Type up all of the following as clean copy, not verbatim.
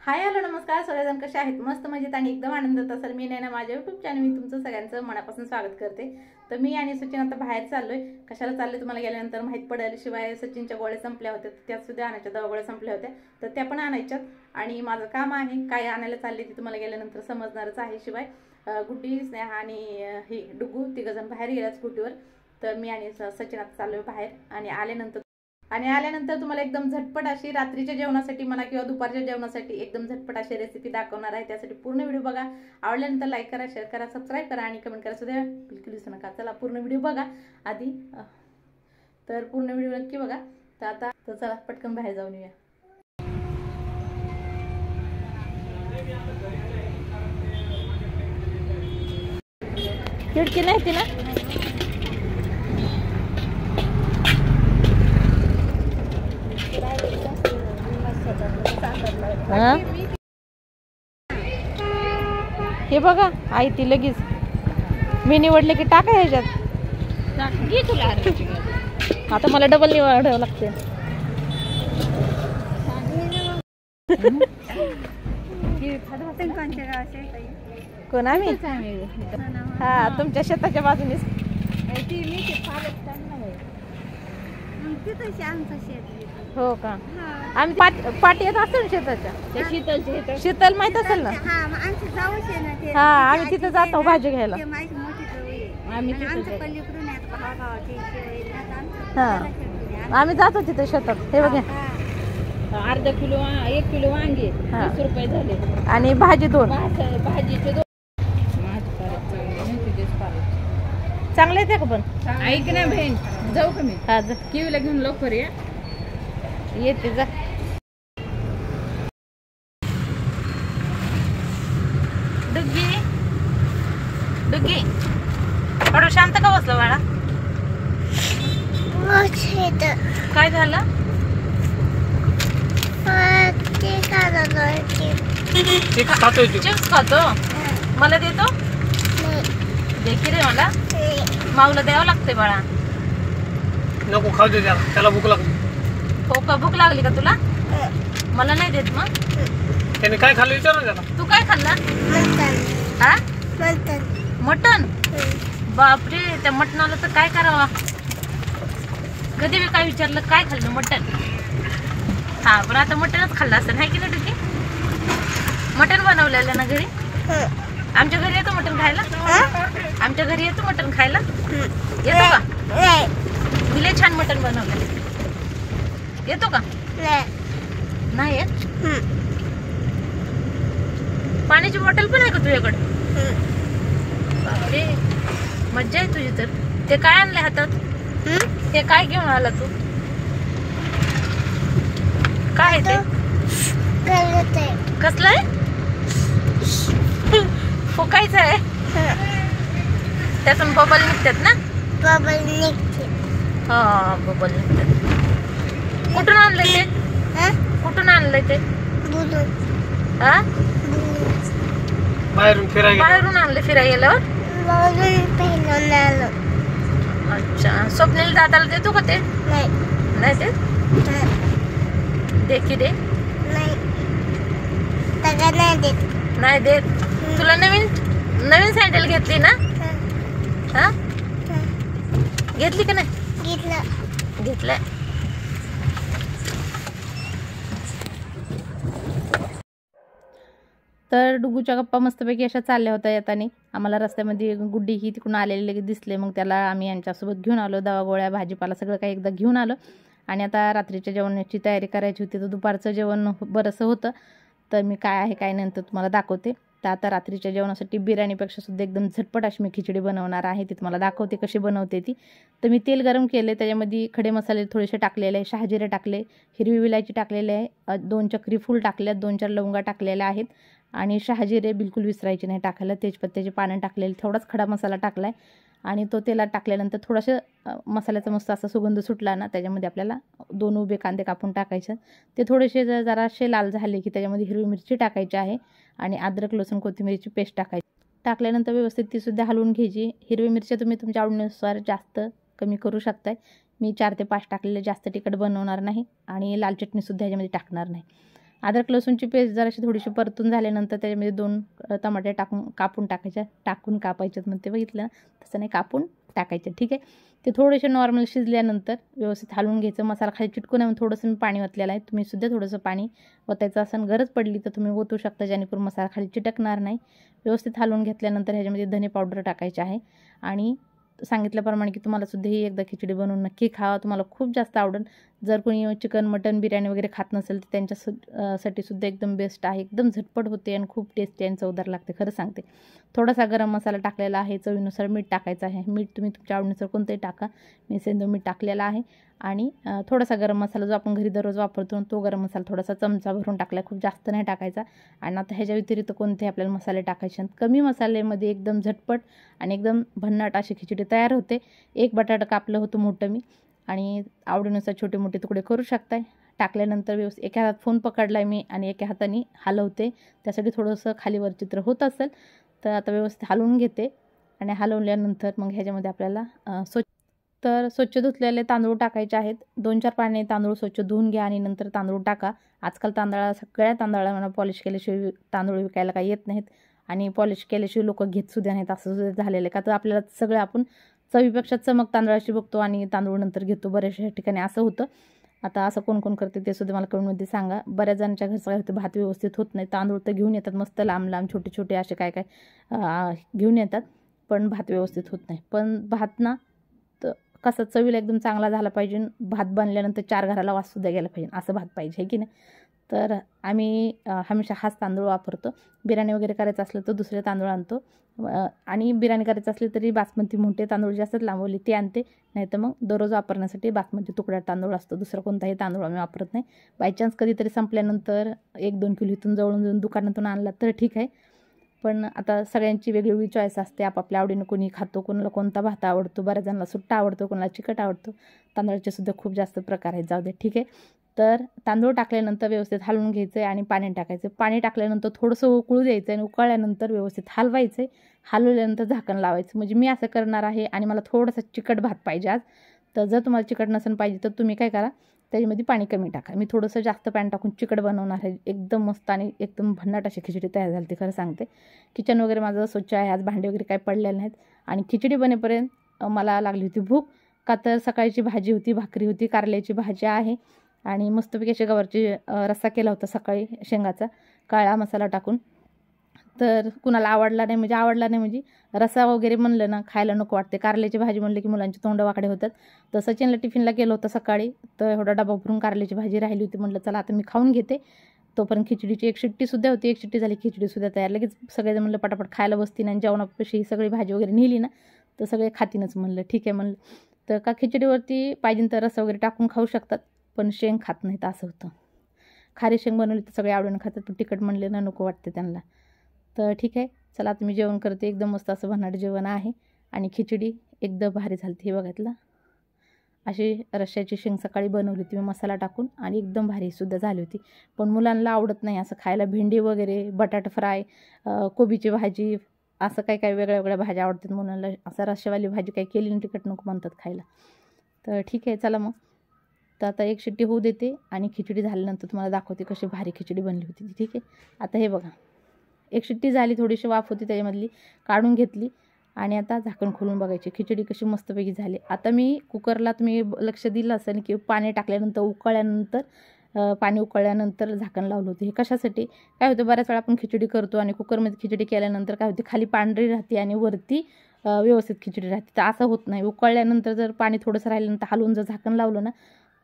Hi hello नमस्कार, सगळेजण कसे आहेत? मस्त मजेत आणि एकदम आनंदात असाल. मी नैना, माझ्या यूट्यूब चॅनल मी तुमचं सगळ्यांचं मनापासून स्वागत करते. तर मी आणि सचिन आता बाहेर चाललोय. कशाला चाललोय तुम्हाला गेल्यानंतर माहित पडेल. शिवाय सचिनच्या गोळ्या संपल्या होत्या, त्यात सुद्धा आणायच्या दवा गोळ्या संपल्या होत्या, तर त्या पण आणायच्यात. आणि माझं काम आहे काय आणायला चालले ते तुम्हाला गेल्यानंतर समजणारच आहे. शिवाय गुड्डी, स्नेहा आणि ही डुगू तिघजण बाहेर गेल्या स्कूटीवर. तर मी आणि सचिन आता चाललोय बाहेर. आणि आल्यानंतर तुम्हाला एकदम झटपट अशी रात्रीच्या जेवणासाठी म्हणा किंवा दुपारच्या जेवणासाठी एकदम झटपट अशी रेसिपी दाखवणार आहे. त्यासाठी पूर्ण व्हिडिओ बघा. आवडल्यानंतर लाईक करा, शेअर करा, सबस्क्राईब करा आणि कमेंट करा सुद्धा बिलकुल विसरू नका. चला पूर्ण व्हिडिओ बघा आधी. तर पूर्ण व्हिडिओ नक्की बघा. तर आता चला पटकन बाहेर जाऊन येऊया. खिडकी नाही ती ना? हे बघा आई ती लगेच मी निवडले की टाका ह्याच्यात. आता मला डबल निवडावं लागते. कोण आम्ही? हा, तुमच्या शेताच्या बाजूने. हो का? आम्ही पाठी येत असेल शेताच्या. शीतल माहित असेल ना? हा, आम्ही तिथं जातो भाजी घ्यायला. हा, आम्ही जातो तिथे शेतात. हे बघा, अर्धा किलो 1 किलो वांगे 20 रुपये झाले आणि भाजी 2. भाजीचे 2. चांगले येते का? पण ऐक ना बहीण, जाऊ का मी? हा, किवीला घेऊन लवकर या. येते जा. डुग्गी डुग्गी, थोडं शांत का बसलं बाळा? काय झालं? चिप्स खातो? मला देतो? दे की रे मला. माऊला द्यावं लागते बाळा. नको खाऊ दे त्याला भूक लागली. हो का? भूक लागली का तुला? मला नाही देत मग? त्याने काय खाल्लं विचार ना त्याला. तू काय खाल्ला? हा, मटन. बापरे, त्या मटणाला तर काय करावा. कधी मी काय विचारलं काय खाल्लं? मटन. हा, पण आता मटनच खाल्लं असेल हाय की नाही तुझी? मटन बनवलेलं ना घरी? आमच्या घरी येतो मटन खायला? आमच्या घरी येतो मटन खायला? येतो का? लय छान मटन बनवलं. येतो का? नाही येत. पाण्याची बॉटल पण आहे का तुझ्याकडे? बापरे, मज्जा आहे तुझी. तर ते काय आणलंय हातात? ते काय घेऊन आला तू? काय ते? कसलं आहे? फुकायचं आहे? त्यातून बबल निघतात ना? हा, बबल निघतात. कुठून आणलंय ते? कुठून आणलंय ते? हा, बाहेरून आणले फिरायला. अच्छा, स्वप्नील दादाला देतो का ते? नाही देत. दे की दे. नाही देत. तुला नवीन सँडल घेतली ना? हा, घेतली का नाही? घेतलंय. तर डुगूच्या गप्पा मस्तपैकी अशा चालल्या होत्या. येताना आम्हाला रस्त्यामध्ये गुड्डी ही तिकडून आलेले लगेच दिसले. मग त्याला आम्ही यांच्यासोबत घेऊन आलो. दवा गोळ्या भाजीपाला सगळं काही एकदा घेऊन आलो. आणि आता रात्रीच्या जेवणाची तयारी करायची होती. तर दुपारचं जेवण बरंचसं होतं. तर मी काय आहे काय नंतर तुम्हाला दाखवते. तर आता रात्रीच्या जेवणासाठी बिर्याणीपेक्षा सुद्धा एकदम झटपट अशी मी खिचडी बनवणार आहे. ती तुम्हाला दाखवते कशी बनवते ती. तर मी तेल गरम केले, त्याच्यामध्ये खडे मसाले थोडेसे टाकलेले आहे, शहाजिरे टाकले, हिरवी विलायची टाकलेले आहे, 2 चक्री फूल टाकल्यात, 2-4 लवंगा टाकलेल्या आहेत आणि शहाजिरे बिलकुल विसरायचे नाही टाकायला. तेजपत्त्याचे पानं टाकलेले, थोडाच खडा मसाला टाकला आहे. आणि तो तेलात टाकल्यानंतर थोडंसं मसाल्याचा मस्त असा सुगंध सुटला ना, त्याच्यामध्ये आपल्याला 2 उभे कांदे कापून टाकायचे. ते थोडेसे जराशे लाल झाले की त्याच्यामध्ये हिरवी मिरची टाकायची आहे आणि अद्रक लसूण कोथिंबीरची पेस्ट टाकायची. टाकल्यानंतर व्यवस्थित ती सुद्धा हलवून घ्यायची. हिरवी मिरची तुम्ही तुमच्या आवडीनुसार जास्त कमी करू शकताय. मी 4 ते 5 टाकलेले, जास्त तिखट बनवणार नाही आणि लाल चटणी सुद्धा ह्याच्यामध्ये टाकणार नाही. अद्रक लसूणची पेस्ट जराशी थोडीशी परतून झाल्यानंतर त्याच्यामध्ये 2 टमाटे कापून कापायच्यात म्हणते बघितलं तसं नाही, कापून टाकायचे. ठीक आहे. ते थोडेसे नॉर्मल शिजल्यानंतर व्यवस्थित हलवून घ्यायचं. मसाला खाली चिटकून आहे म्हणून थोडंसं मी पाणी ओतलेलं आहे. तुम्ही सुद्धा थोडंसं पाणी ओतायचं असेल, गरज पडली तर तुम्ही ओतू शकता, जेणेकरून मसाला खाली चिटकणार नाही. व्यवस्थित हलवून घेतल्यानंतर ह्याच्यामध्ये धने पावडर टाकायचे आहे. आणि सांगितल्याप्रमाणे की तुम्हाला सुद्धा ही एकदा खिचडी बनवून नक्की खावा, तुम्हाला खूप जास्त आवडेल. जर कोणी चिकन मटन बिर्याणी वगैरे खात नसेल तर त्यांच्यासाठी सुद्धा एकदम बेस्ट आहे. एकदम झटपट होते आणि खूप टेस्टी आणि चवदार लागते, खरं सांगते. थोडासा गरम मसाला टाकलेला आहे, चवीनुसार मीठ टाकायचं आहे. मीठ तुम्ही तुमच्या आवडीनुसार कोणतंही टाका, मी सेंधव मीठ टाकलेला आहे. आणि थोडासा गरम मसाला जो आपण घरी दररोज वापरतो तो गरम मसाला थोडासा चमचा भरून टाकला, खूप जास्त नाही टाकायचा. आणि आता ह्याच्या व्यतिरिक्त कोणते आपल्याला मसाले टाकायचे आहेत. कमी मसाल्यामध्ये एकदम झटपट आणि एकदम भन्नाट अशी खिचडी तयार होते. 1 बटाटा कापलं होतं मोठं मी, आणि आवडीनुसार छोटे मोठे तुकडे करू शकताय. टाकल्यानंतर व्यवस्थित एका हातात फोन पकडला आहे मी आणि एका हाताने हलवते, त्यासाठी थोडंसं खालीवर चित्र होत असेल तर आता व्यवस्थित हलवून घेते. आणि हलवल्यानंतर मग ह्याच्यामध्ये आपल्याला स्वच्छ धुतलेले तांदूळ टाकायचे आहेत. 2-4 पाण्याने तांदूळ स्वच्छ धुवून घ्या आणि नंतर तांदूळ टाका. आजकाल सगळ्या तांदळाला पॉलिश केल्याशिवाय तांदूळ विकायला काही येत नाहीत आणि पॉलिश केल्याशिवाय लोक घेत सुद्धा नाहीत, असं सुद्धा झालेलं आहे. का तर आपल्याला सगळं आपण चवीपेक्षा चमक तांदळाची बघतो आणि तांदूळ नंतर घेतो, बऱ्याचशा ठिकाणी असं होतं. आता असं कोण कोण करते ते सुद्धा मला कमेंटमध्ये सांगा. बऱ्याच जणांच्या घरचं काय होतं, भात व्यवस्थित होत नाही. तांदूळ तर घेऊन येतात मस्त लांब लांब छोटे छोटे असे काय घेऊन येतात, पण भात व्यवस्थित होत नाही. पण भात ना तर कसं चवीला एकदम चांगला झाला पाहिजे. भात बनल्यानंतर 4 घराला वास सुद्धा गेला पाहिजे, असं भात पाहिजे, आहे की नाही. तर आम्ही हमेशा हाच तांदूळ वापरतो. बिर्याणी वगैरे करायचं असलं तर दुसरे तांदूळ आणतो, आणि बिर्याणी करायचं असली तरी बासमती मोठे तांदूळ जास्त लांबवली ते आणते. नाही तर मग दररोज वापरण्यासाठी बासमती तुकड्या तांदूळ असतो, दुसरं कोणताही तांदूळ आम्ही वापरत नाही. बायचान्स कधीतरी संपल्यानंतर 1-2 किलो इथून जवळून दुकानातून आणला तर ठीक आहे. पण आता सगळ्यांची वेगवेगळी चॉईस असते, आपापल्या आवडीनं कोणी खातो, कोणाला कोणता भात आवडतो, बऱ्याच जणांना सुट्टा आवडतो, कोणाला चिकट आवडतो. तांदळाचे सुद्धा खूप जास्त प्रकार आहेत, जाऊ दे, ठीक आहे. तर तांदूळ टाकल्यानंतर व्यवस्थित हलवून घ्यायचं आहे आणि पाणी टाकायचं. पाणी टाकल्यानंतर थोडंसं उकळू द्यायचं आणि उकळल्यानंतर व्यवस्थित हलवायचं आहे. हलवल्यानंतर झाकण लावायचं. म्हणजे मी असं करणार आहे आणि मला थोडासा चिकट भात पाहिजे आज. तर जर तुम्हाला चिकट नसेल पाहिजे तर तुम्ही काय करा, त्याच्यामध्ये पाणी कमी टाका. मी थोडंसं जास्त पाणी टाकून चिकट बनवणार आहे. एकदम मस्त आणि एकदम भन्नाट अशी खिचडी तयार झाली ती, खरं सांगते. किचन वगैरे माझं स्वच्छ आहे, आज भांडे वगैरे काही पडलेले नाहीत. आणि खिचडी बनेपर्यंत मला लागली होती भूक, का तर सकाळची भाजी होती, भाकरी होती, कारल्याची भाजी आहे आणि मस्तपैकी अशी गवारची रस्सा केला होता सकाळी शेंगाचा काळा मसाला टाकून. तर कुणाला आवडला नाही म्हणजे रस्सा वगैरे म्हणलं ना खायला नको वाटते. कारल्याची भाजी म्हणलं की मुलांचे तोंड वाकडे होतात. तर सचिनला टिफिनला केलं होतं सकाळी, तर एवढा डबा भरून कारल्याची भाजी राहिली होती. म्हटलं चला आता मी खाऊन घेते. तोपर्यंत खिचडीची 1 शिट्टीसुद्धा होती, 1 शिट्टी झाली, खिचडीसुद्धा तयार. लगेच सगळेजण म्हणलं पटापट खायला बसतील आणि जेवणापाशी ही सगळी भाजी वगैरे नेली ना तर सगळे खातीनच. म्हणलं ठीक आहे म्हणलं. तर का खिचडीवरती पाहिजे तर रस्सा वगैरे टाकून खाऊ शकतात, पण शेंग खात नाहीत असं होतं. खारी शेंग बनवली तर सगळे आवडीनं खातात, पण तिखट म्हणले ना नको वाटते त्यांना. तर ठीक आहे, चला आता मी जेवण करते. एकदम मस्त असं भन्नाट जेवण आहे आणि खिचडी एकदम भारी झाली हे बघितलं. अशी रश्श्याची शेंग सकाळी बनवली होती मी मसाला टाकून आणि एकदम भारीसुद्धा झाली होती. पण मुलांना आवडत नाही असं खायला. भेंडी वगैरे, बटाटा फ्राय, कोबीची भाजी, असं काही वेगळ्या वेगळ्या भाज्या आवडतात मुलांना. असं रश्श्यावाली भाजी काही केली नाही तिखट नको म्हणतात खायला. तर ठीक आहे, चला मग. तर आता 1 शिट्टी होऊ देते आणि खिचडी झाल्यानंतर तुम्हाला दाखवते कशी भारी खिचडी बनली होती ती, ठीक आहे. आता हे बघा, 1 शिट्टी झाली, थोडीशी वाफ होती त्याच्यामधली, काढून घेतली आणि आता झाकण खोलून बघायची खिचडी कशी मस्तपैकी झाली. आता मी कुकरला तुम्ही लक्ष दिलं असेल की पाणी टाकल्यानंतर पाणी उकळल्यानंतर झाकण लावलं होतं. हे कशासाठी, काय होतं बऱ्याच वेळा आपण खिचडी करतो आणि कुकरमध्ये खिचडी केल्यानंतर काय होते, खाली पांढरी राहते आणि वरती व्यवस्थित खिचडी राहते. तर असं होत नाही. उकळल्यानंतर जर पाणी थोडंसं राहिल्यानंतर हलवून जर झाकण लावलं ना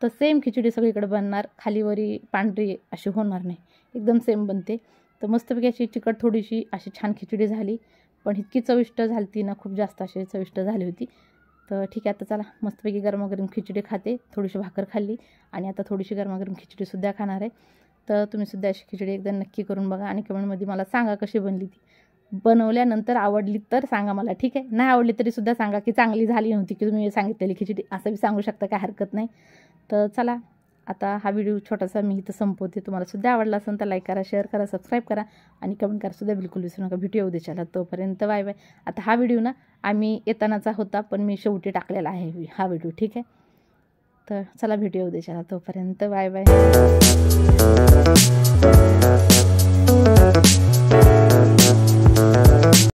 तर सेम खिचडी सगळीकडे बनणार, खालीवरी पांढरी अशी होणार नाही, एकदम सेम बनते. तर मस्तपैकी अशी चिकट थोडीशी अशी छान खिचडी झाली, पण इतकी चविष्ट झाली ती ना, खूप जास्त अशी चविष्ट झाली होती. तर ठीक आहे, आता चला मस्तपैकी गरमागरम खिचडी खाते. थोडीशी भाकर खाल्ली आणि आता थोडीशी गरमागरम खिचडीसुद्धा खाणार आहे. तर तुम्हीसुद्धा अशी खिचडी एकदा नक्की करून बघा आणि कमेंटमध्ये मला सांगा कशी बनली ती. बनवल्यानंतर आवडली तर सांगा मला, ठीक आहे. नाही आवडली तरीसुद्धा सांगा की चांगली झाली नव्हती की तुम्ही सांगितलेली खिचडी, असं बी सांगू शकता, काय हरकत नाही. तर चला आता हा व्हिडिओ छोटासा मी इथं संपवते. तुम्हाला सुद्धा आवडला असेल तर लाईक करा, शेअर करा, सबस्क्राईब करा आणि कमेंट करा सुद्धा बिलकुल विसरू नका. व्हिडिओ उद्याच्याला, तोपर्यंत बाय बाय. आता हा व्हिडिओ ना आम्ही येतानाचा होता, पण मी शेवटी टाकलेला आहे हा व्हिडिओ, ठीक आहे. तर चला भेटूया उद्याच्याला, तोपर्यंत बाय बाय.